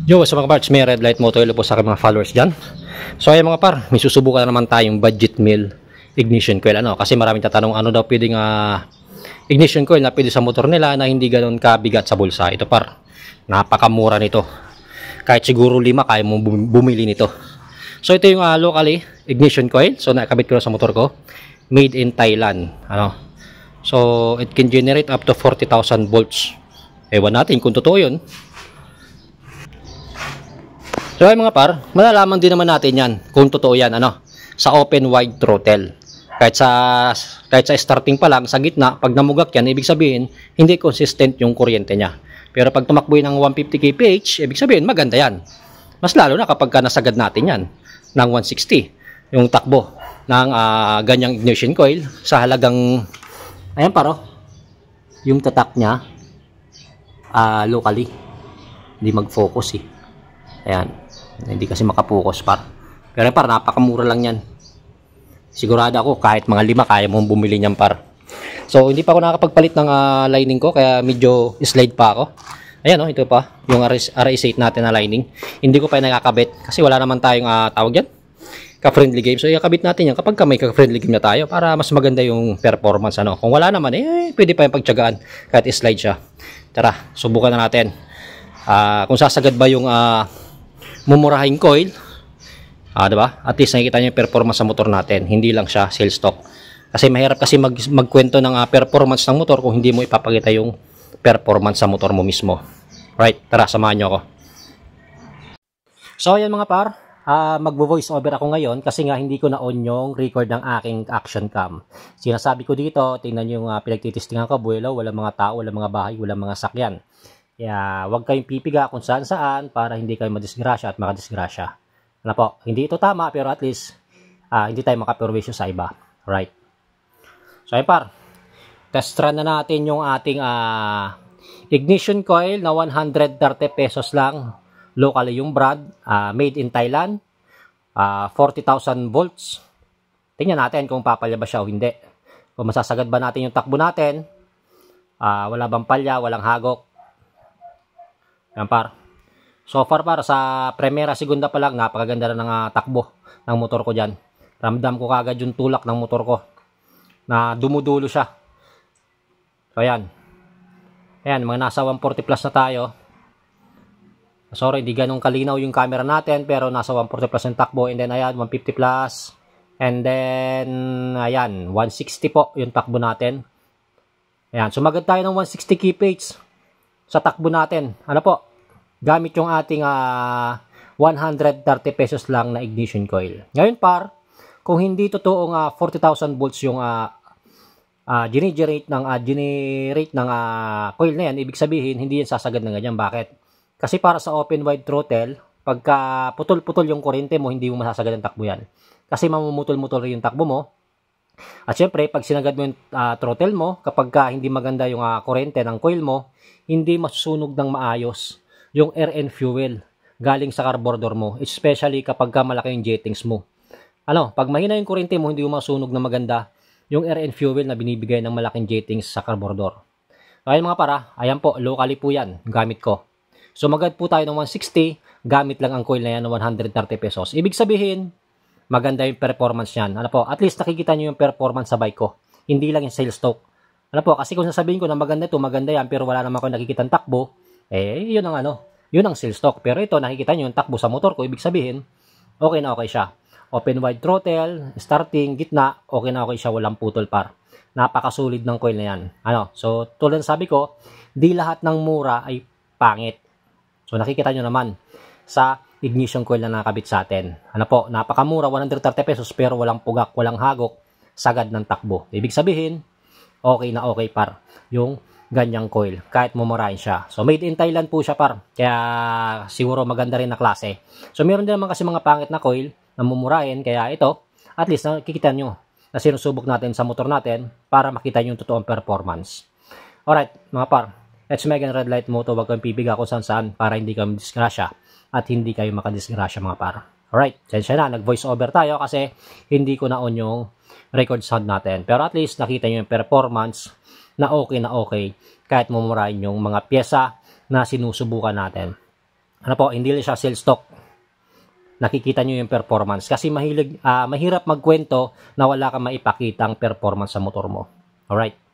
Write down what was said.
Yo, sa mga parts, may red light motor po sa aking mga followers dyan. So ayan mga par, may susubukan na naman tayong budget meal ignition coil. Kasi maraming tatanong ano daw pwedeng ignition coil na pwede sa motor nila na hindi ganoon kabigat sa bulsa. Ito par, napakamura nito. Kahit siguro 5 kaya mo bumili nito. So ito yung locally ignition coil. So nakabit ko na sa motor ko. Made in Thailand. So it can generate up to 40,000 volts. Ewan natin kung totoo yun. So ay mga par, malalaman din naman natin yan kung totoo yan sa open wide throttle. Kahit sa starting pa lang sa gitna, pag namugak yan, ibig sabihin hindi consistent yung kuryente niya. Pero pag tumakbo ng 150 kph, ibig sabihin maganda yan. Mas lalo na kapag nasagad natin yan ng 160 yung takbo ng ganyang ignition coil sa halagang ayan paro. Yung tatak niya locally hindi mag-focus Ayan. Hindi kasi makapokus par. Pero par, napakamura lang yan. Sigurado ako kahit mga 5 kaya mong bumili niyan par. So hindi pa ako nakakapagpalit ng lining ko kaya medyo slide pa ako. Ayan ito pa yung RS8 natin na lining. Hindi ko pa nakakabit kasi wala naman tayong tawag yan ka-friendly game. So ikakabit natin yan kapag may ka-friendly game na tayo para mas maganda yung performance Kung wala naman pwede pa yung pagtiyagaan kahit slide siya. Tara, subukan na natin. Kung sasagad ba yung mumurahing coil, diba? At least nakikita nyo yung performance sa motor natin, hindi lang siya sales stock. Kasi mahirap kasi magkwento ng performance ng motor kung hindi mo ipapakita yung performance sa motor mo mismo. Right, tara, samahan nyo ako. So ayan mga par, magvo-voice over ako ngayon kasi nga hindi ko na-on yung record ng aking action cam. Sinasabi ko dito, tingnan nyo yung pinagtitistingan ko, buwelo, walang mga tao, walang mga bahay, walang mga sakyan. Kaya huwag kayong pipiga kung saan-saan para hindi kayo madisgrasya at makadisgrasya. Hindi ito tama pero at least hindi tayo makaperwisyo sa iba. Right. So ayun par, test run na natin yung ating ignition coil na 130 pesos lang. Locally yung brand, made in Thailand, 40,000 volts. Tingnan natin kung papalya ba siya o hindi. Kung masasagad ba natin yung takbo natin, wala bang palya, walang hagok. Yan par. So far para sa primera, segunda pa lang, napakaganda na ng takbo ng motor ko dyan. Ramdam ko kagad yung tulak ng motor ko na dumudulo siya. So ayan. Ayan, mga nasa 140 plus na tayo. Sorry, hindi ganun kalinaw yung camera natin pero nasa 140 plus yung takbo. And then ayan, 150 plus. And then ayan, 160 po yung takbo natin. Ayan, sumagad tayo ng 160 kph sa takbo natin. Gamit yung ating 130 pesos lang na ignition coil. Ngayon par, kung hindi totoong 40,000 volts yung generate ng coil na yan, ibig sabihin hindi yan sasagad ng ganyan. Bakit? Kasi para sa open wide throttle, pagka putol-putol yung kuryente mo, hindi mo masasagad ang takbo yan. Kasi mamumutol-mutol yung takbo mo. At syempre, pag sinagad mo yung throttle mo, kapag hindi maganda yung kuryente ng coil mo, hindi masusunog ng maayos yung air and fuel galing sa carburetor mo, especially kapag malaki yung jettings mo. Pag mahina yung kuryente mo, hindi mo masunog na maganda yung air and fuel na binibigay ng malaking jettings sa carburetor. Ayun mga para, ayan po, locally po yan, gamit ko. Sumagad po tayo ng 160, gamit lang ang coil na yan ng 130 pesos. Ibig sabihin, maganda yung performance yan. At least nakikita nyo yung performance sa bike ko. Hindi lang yung sales stock. Kasi kung sasabihin ko na maganda ito, maganda yan, pero wala naman ko nakikitang takbo, yun ang sales stock. Pero ito, nakikita nyo yung takbo sa motor ko, ibig sabihin, okay na okay siya. Open wide throttle, starting, gitna, okay na okay siya, walang putol par. Napakasulit ng coil na yan. So, tulad sabi ko, di lahat ng mura ay pangit. So, nakikita nyo naman sa ignition coil na nakabit sa atin. Napakamura, 130 pesos, pero walang pugak, walang hagok, sagad ng takbo. Ibig sabihin, okay na okay par yung ganyang coil, kahit mumurahin siya. So, made in Thailand po siya par. Kaya, siguro maganda rin na klase. So, meron din naman kasi mga pangit na coil na mumurahin. Kaya ito, at least nakikita nyo na sinusubok natin sa motor natin para makita nyo yung totoong performance. Alright, mga par. Let's make a red light moto. Huwag kang pipiga kung saan para hindi kayo madisgrasya at hindi kayo makadisgrasya mga par. Alright, sensya na. Nag-voice over tayo kasi hindi ko na-on yung record sound natin. Pero at least nakita nyo yung performance na okay kahit mumurahin yung mga pyesa na sinusubukan natin. ano po, hindi siya sales stock. Nakikita nyo yung performance. Kasi mahirap magkwento na wala kang maipakitang performance sa motor mo. Alright.